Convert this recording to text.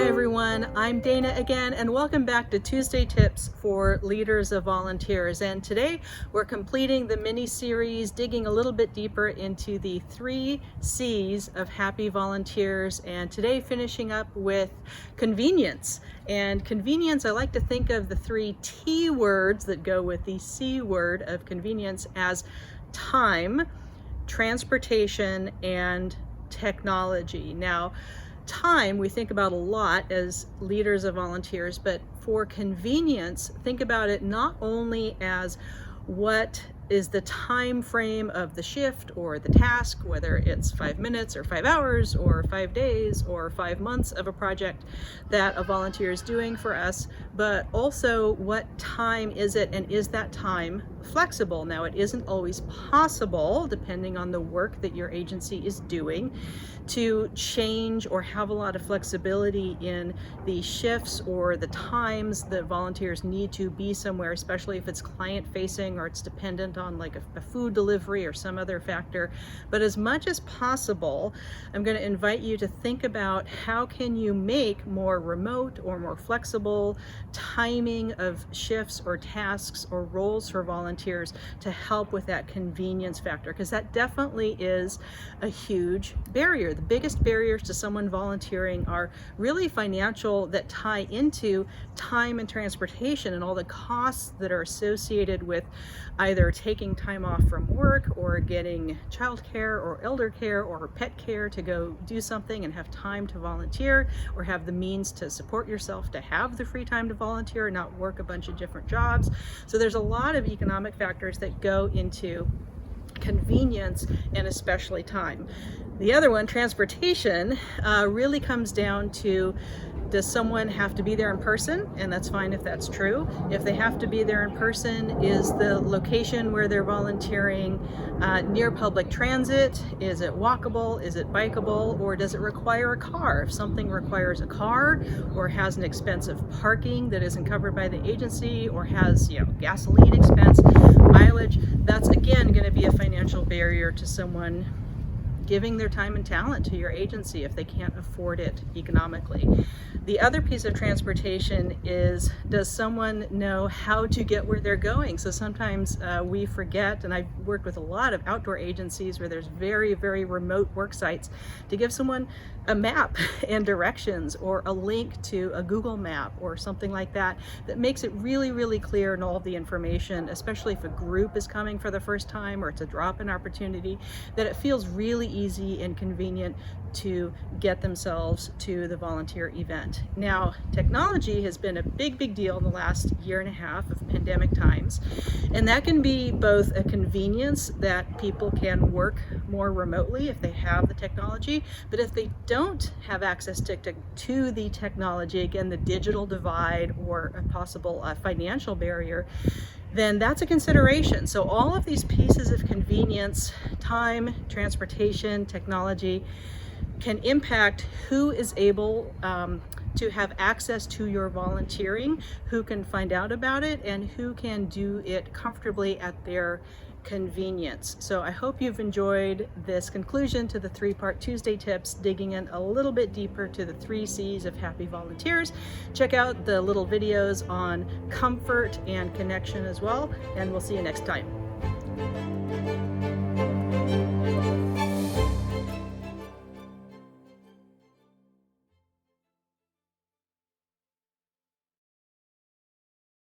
everyone, I'm Dana again, and welcome back to Tuesday Tips for Leaders of Volunteers. And today we're completing the mini-series, digging a little bit deeper into the 3 C's of happy volunteers, and today finishing up with convenience. And convenience, I like to think of the 3 T words that go with the C word of convenience as time, transportation, and technology. Now, time we think about a lot as leaders of volunteers, but for convenience, think about it not only as what is the time frame of the shift or the task, whether it's 5 minutes or 5 hours or 5 days or 5 months of a project that a volunteer is doing for us, but also what time is it, and is that time flexible? Now, it isn't always possible, depending on the work that your agency is doing, to change or have a lot of flexibility in the shifts or the times that volunteers need to be somewhere, especially if it's client facing or it's dependent on like a food delivery or some other factor. But as much as possible, I'm going to invite you to think about how can you make more remote or more flexible timing of shifts or tasks or roles for volunteers to help with that convenience factor, because that definitely is a huge barrier. The biggest barriers to someone volunteering are really financial, that tie into time and transportation and all the costs that are associated with either taking time off from work or getting childcare or elder care or pet care to go do something and have time to volunteer, or have the means to support yourself to have the free time to volunteer and not work a bunch of different jobs. So there's a lot of economic factors that go into convenience and especially time. The other one, transportation, really comes down to, does someone have to be there in person? And that's fine if that's true. If they have to be there in person, is the location where they're volunteering near public transit? Is it walkable? Is it bikeable? Or does it require a car? If something requires a car or has an expensive parking that isn't covered by the agency, or has, gasoline expense, mileage, that's again going to be a financial barrier to someone giving their time and talent to your agency if they can't afford it economically. The other piece of transportation is, does someone know how to get where they're going? So sometimes we forget, and I've worked with a lot of outdoor agencies where there's very, very remote work sites, to give someone a map and directions or a link to a Google map or something like that, that makes it really, really clear in all of the information, especially if a group is coming for the first time or it's a drop-in opportunity, that it feels really easy and convenient to get themselves to the volunteer event. Now, technology has been a big, big deal in the last year and a half of pandemic times, and that can be both a convenience that people can work more remotely if they have the technology, but if they don't have access to the technology, again, the digital divide or a possible financial barrier, then that's a consideration. So all of these pieces of convenience, time, transportation, technology, can impact who is able to have access to your volunteering, who can find out about it, and who can do it comfortably at their convenience. So I hope you've enjoyed this conclusion to the 3-part Tuesday Tips, digging in a little bit deeper to the 3 C's of happy volunteers. Check out the little videos on comfort and connection as well, and we'll see you next time.